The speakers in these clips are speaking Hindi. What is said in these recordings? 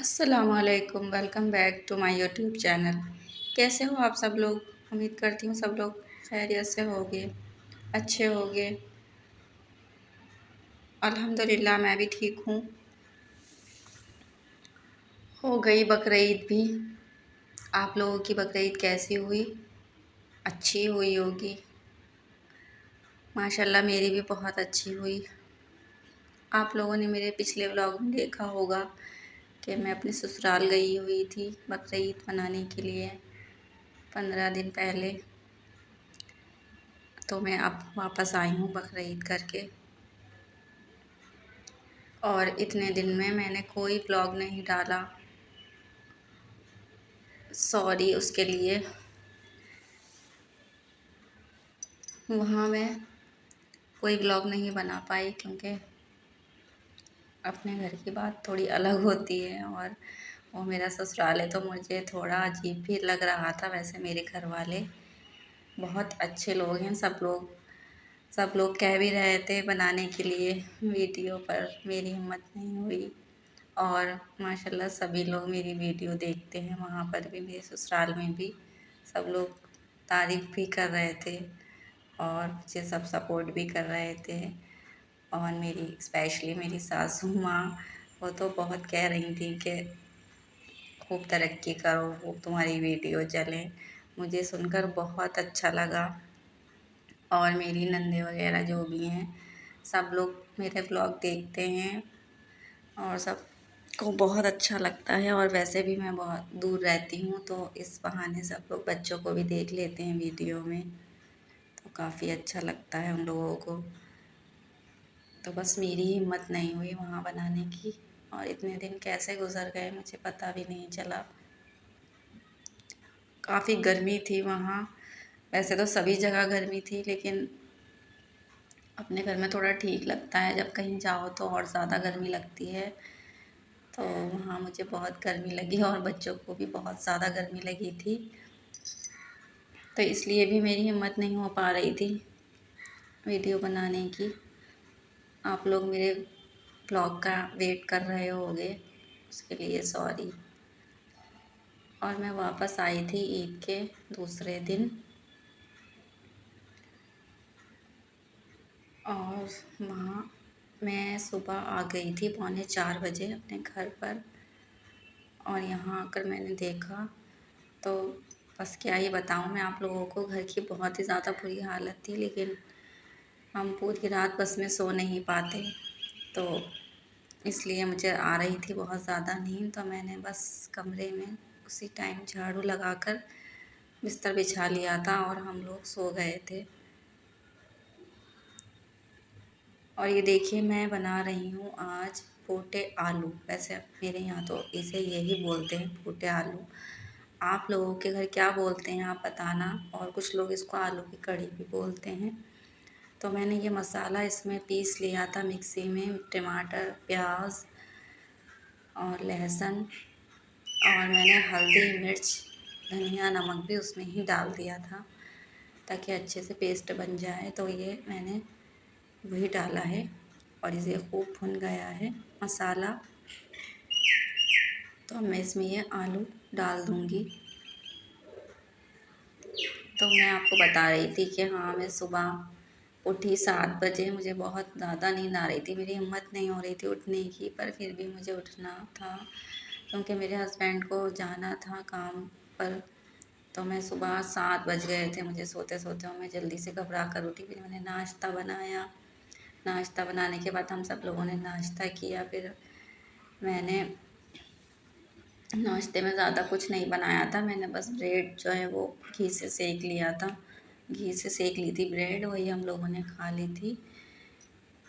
अस्सलामुअलैकुम, welcome back to my YouTube channel. कैसे हो आप सब लोग? उम्मीद करती हूँ सब लोग खैरियत से होगे, अच्छे होगे। अल्हम्दुलिल्लाह मैं भी ठीक हूँ। हो गई बकरीद भी। आप लोगों की बकरीद कैसी हुई? अच्छी हुई होगी। माशाल्लाह मेरी भी बहुत अच्छी हुई। आप लोगों ने मेरे पिछले व्लॉग में देखा होगा कि मैं अपने ससुराल गई हुई थी बकरीद मनाने के लिए 15 दिन पहले। तो मैं अब वापस आई हूँ बकरीद करके, और इतने दिन में मैंने कोई ब्लॉग नहीं डाला। सॉरी उसके लिए। वहाँ मैं कोई ब्लॉग नहीं बना पाई क्योंकि अपने घर की बात थोड़ी अलग होती है, और वो मेरा ससुराल है तो मुझे थोड़ा अजीब भी लग रहा था। वैसे मेरे घर वाले बहुत अच्छे लोग हैं। सब लोग कह भी रहे थे बनाने के लिए वीडियो, पर मेरी हिम्मत नहीं हुई। और माशाल्लाह सभी लोग मेरी वीडियो देखते हैं, वहाँ पर भी मेरे ससुराल में भी सब लोग तारीफ़ भी कर रहे थे और मुझे सब सपोर्ट भी कर रहे थे। और मेरी स्पेशली मेरी सासू माँ, वो तो बहुत कह रही थी कि खूब तरक्की करो, खूब तुम्हारी वीडियो चले। मुझे सुनकर बहुत अच्छा लगा। और मेरी नंदे वगैरह जो भी हैं सब लोग मेरे व्लॉग देखते हैं और सबको बहुत अच्छा लगता है। और वैसे भी मैं बहुत दूर रहती हूँ तो इस बहाने सब लोग बच्चों को भी देख लेते हैं वीडियो में, तो काफ़ी अच्छा लगता है उन लोगों को। तो बस मेरी हिम्मत नहीं हुई वहाँ बनाने की, और इतने दिन कैसे गुज़र गए मुझे पता भी नहीं चला। काफ़ी गर्मी थी वहाँ। वैसे तो सभी जगह गर्मी थी, लेकिन अपने घर में थोड़ा ठीक लगता है, जब कहीं जाओ तो और ज़्यादा गर्मी लगती है। तो वहाँ मुझे बहुत गर्मी लगी और बच्चों को भी बहुत ज़्यादा गर्मी लगी थी, तो इसलिए भी मेरी हिम्मत नहीं हो पा रही थी वीडियो बनाने की। आप लोग मेरे ब्लॉग का वेट कर रहे होगे, उसके लिए सॉरी। और मैं वापस आई थी ईद के दूसरे दिन, और वहाँ मैं सुबह आ गई थी 3:45 बजे अपने घर पर। और यहाँ आकर मैंने देखा तो बस क्या ही बताऊँ मैं आप लोगों को। घर की बहुत ही ज़्यादा बुरी हालत थी, लेकिन हम पूरी रात बस में सो नहीं पाते, तो इसलिए मुझे आ रही थी बहुत ज़्यादा नींद। तो मैंने बस कमरे में उसी टाइम झाड़ू लगाकर बिस्तर बिछा लिया था और हम लोग सो गए थे। और ये देखिए मैं बना रही हूँ आज पोटे आलू। वैसे मेरे यहाँ तो इसे यही बोलते हैं, पोटे आलू। आप लोगों के घर क्या बोलते हैं आप बताना। और कुछ लोग इसको आलू की कढ़ी भी बोलते हैं। तो मैंने ये मसाला इसमें पीस लिया था मिक्सी में, टमाटर, प्याज और लहसुन, और मैंने हल्दी, मिर्च, धनिया, नमक भी उसमें ही डाल दिया था ताकि अच्छे से पेस्ट बन जाए। तो ये मैंने वही डाला है और इसे खूब भुन गया है मसाला। तो मैं इसमें ये आलू डाल दूँगी। तो मैं आपको बता रही थी कि हाँ, मैं सुबह उठी 7 बजे। मुझे बहुत ज़्यादा नींद आ रही थी, मेरी हिम्मत नहीं हो रही थी उठने की, पर फिर भी मुझे उठना था क्योंकि मेरे हस्बैंड को जाना था काम पर। तो मैं सुबह 7 बज गए थे मुझे सोते सोते, और मैं जल्दी से घबरा कर उठी। फिर मैंने नाश्ता बनाया। नाश्ता बनाने के बाद हम सब लोगों ने नाश्ता किया। फिर मैंने नाश्ते में ज़्यादा कुछ नहीं बनाया था, मैंने बस ब्रेड जो है वो घी से सेक लिया था। घी से सेक ली थी ब्रेड, वही हम लोगों ने खा ली थी।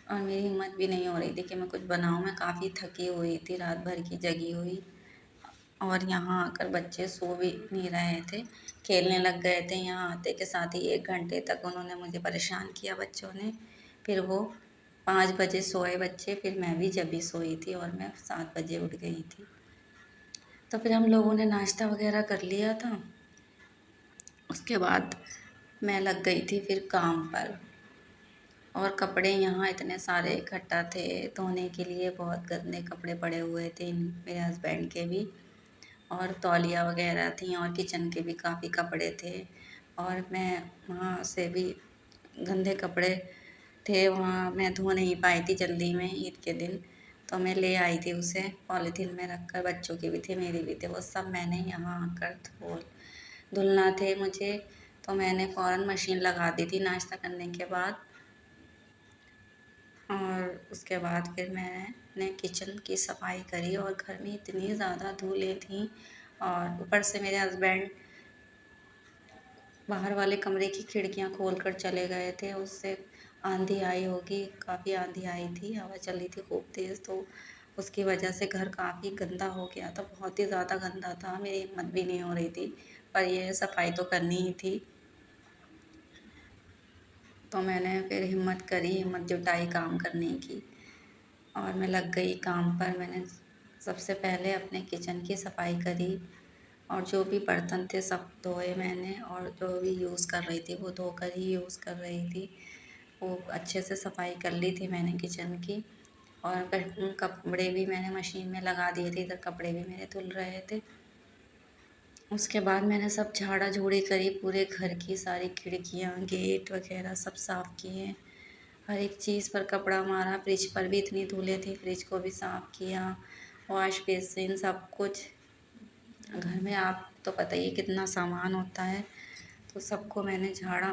और मेरी हिम्मत भी नहीं हो रही थी कि मैं कुछ बनाऊँ। मैं काफ़ी थकी हुई थी, रात भर की जगी हुई। और यहाँ आकर बच्चे सो भी नहीं रहे थे, खेलने लग गए थे। यहाँ आते के साथ ही 1 घंटे तक उन्होंने मुझे परेशान किया बच्चों ने। फिर वो 5 बजे सोए बच्चे, फिर मैं भी जब भी सोई थी और मैं 7 बजे उठ गई थी। तो फिर हम लोगों ने नाश्ता वगैरह कर लिया था। उसके बाद मैं लग गई थी फिर काम पर। और कपड़े यहाँ इतने सारे इकट्ठा थे, धोने के लिए बहुत गंदे कपड़े पड़े हुए थे मेरे हस्बैंड के भी, और तौलिया वगैरह थी, और किचन के भी काफ़ी कपड़े थे। और मैं वहाँ से भी गंदे कपड़े थे, वहाँ मैं धो नहीं पाई थी जल्दी में ईद के दिन, तो मैं ले आई थी उसे पॉलीथीन में रख कर। बच्चों के भी थे, मेरे भी थे, वो सब मैंने यहाँ आकर धुलना थे मुझे, तो मैंने फ़ौरन मशीन लगा दी थी नाश्ता करने के बाद। और उसके बाद फिर मैंने किचन की सफाई करी, और घर में इतनी ज़्यादा धूलें थीं, और ऊपर से मेरे हस्बैंड बाहर वाले कमरे की खिड़कियां खोल कर चले गए थे। उससे आंधी आई होगी, काफ़ी आंधी आई थी, हवा चली थी खूब तेज़, तो उसकी वजह से घर काफ़ी गंदा हो गया था, बहुत ही ज़्यादा गंदा था। मेरी हिम्मत भी नहीं हो रही थी, पर ये सफाई तो करनी ही थी, तो मैंने फिर हिम्मत करी, हिम्मत जुटाई काम करने की, और मैं लग गई काम पर। मैंने सबसे पहले अपने किचन की सफाई करी, और जो भी बर्तन थे सब धोए मैंने, और जो भी यूज़ कर रही थी वो धोकर ही यूज़ कर रही थी। वो अच्छे से सफाई कर ली थी मैंने किचन की, और कपड़े भी मैंने मशीन में लगा दिए थे, इधर कपड़े भी मेरे धुल रहे थे। उसके बाद मैंने सब झाड़ा झूड़ी करी, पूरे घर की सारी खिड़कियाँ, गेट वगैरह सब साफ़ किए, हर एक चीज़ पर कपड़ा मारा। फ्रिज पर भी इतनी धूलें थी, फ्रिज को भी साफ़ किया, वॉश बेसिन सब कुछ। घर में आप तो पता ही है कितना सामान होता है, तो सबको मैंने झाड़ा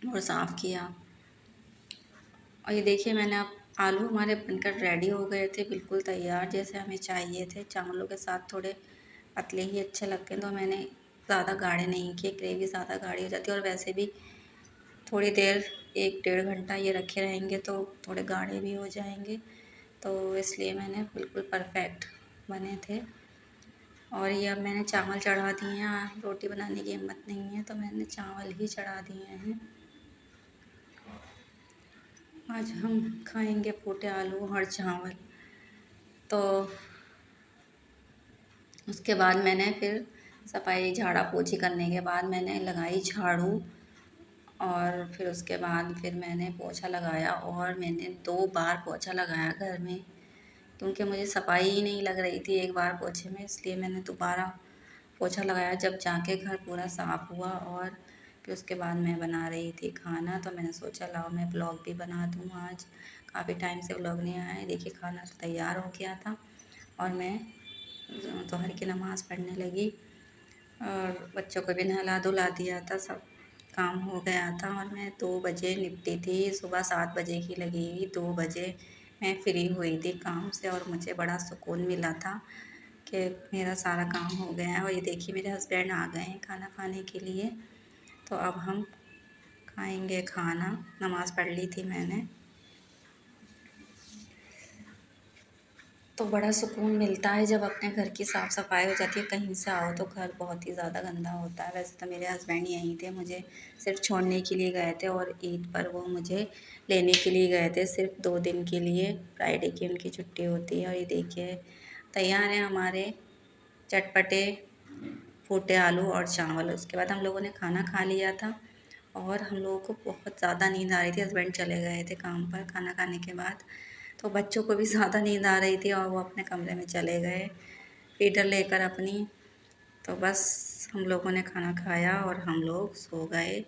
और साफ़ किया। और ये देखिए, मैंने अब आलू हमारे बनकर रेडी हो गए थे, बिल्कुल तैयार जैसे हमें चाहिए थे। चावलों के साथ थोड़े पतले ही अच्छे लगते हैं, तो मैंने ज़्यादा गाढ़े नहीं किए, ग्रेवी ज़्यादा गाढ़ी हो जाती है, और वैसे भी थोड़ी देर 1-1.5 घंटा ये रखे रहेंगे तो थोड़े गाढ़े भी हो जाएंगे, तो इसलिए मैंने बिल्कुल परफेक्ट बने थे। और ये अब मैंने चावल चढ़ा दिए हैं, रोटी बनाने की हिम्मत नहीं है, तो मैंने चावल ही चढ़ा दिए हैं। आज हम खाएंगे फूटे आलू और चावल। तो उसके बाद मैंने फिर सफाई झाड़ा पोछी करने के बाद मैंने लगाई झाड़ू, और फिर उसके बाद फिर मैंने पोछा लगाया, और मैंने 2 बार पोछा लगाया घर में, क्योंकि मुझे सफाई ही नहीं लग रही थी एक बार पोछे में, इसलिए मैंने दोबारा पोछा लगाया, जब जाके घर पूरा साफ़ हुआ। और फिर उसके बाद मैं बना रही थी खाना, तो मैंने सोचा लाओ मैं ब्लॉग भी बना दूँ आज, काफ़ी टाइम से ब्लॉग नहीं आया है। देखिए, खाना तो तैयार हो गया था, और मैं ज़ोहर की नमाज़ पढ़ने लगी, और बच्चों को भी नहला धुला दिया था, सब काम हो गया था, और मैं 2 बजे निपटी थी। सुबह 7 बजे की लगी हुई, 2 बजे मैं फ्री हुई थी काम से, और मुझे बड़ा सुकून मिला था कि मेरा सारा काम हो गया है। और ये देखिए, मेरे हस्बैंड आ गए हैं खाना खाने के लिए, तो अब हम खाएंगे खाना। नमाज़ पढ़ ली थी मैंने, तो बड़ा सुकून मिलता है जब अपने घर की साफ़ सफाई हो जाती है। कहीं से आओ तो घर बहुत ही ज़्यादा गंदा होता है। वैसे तो मेरे हस्बैंड यहीं थे, मुझे सिर्फ छोड़ने के लिए गए थे, और ईद पर वो मुझे लेने के लिए गए थे, सिर्फ 2 दिन के लिए। फ्राइडे की उनकी छुट्टी होती है। और ये देखिए, तैयार हैं हमारे चटपटे फूटे आलू और चावल। उसके बाद हम लोगों ने खाना खा लिया था, और हम लोगों को बहुत ज़्यादा नींद आ रही थी। हस्बैंड चले गए थे काम पर खाना खाने के बाद, तो बच्चों को भी ज़्यादा नींद आ रही थी, और वो अपने कमरे में चले गए फीडर लेकर अपनी। तो बस हम लोगों ने खाना खाया और हम लोग सो गए।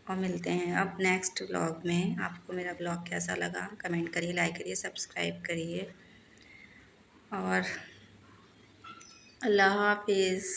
और मिलते हैं अब नेक्स्ट व्लॉग में। आपको मेरा व्लॉग कैसा लगा कमेंट करिए, लाइक करिए, सब्सक्राइब करिए, और अल्लाह हाफिज़।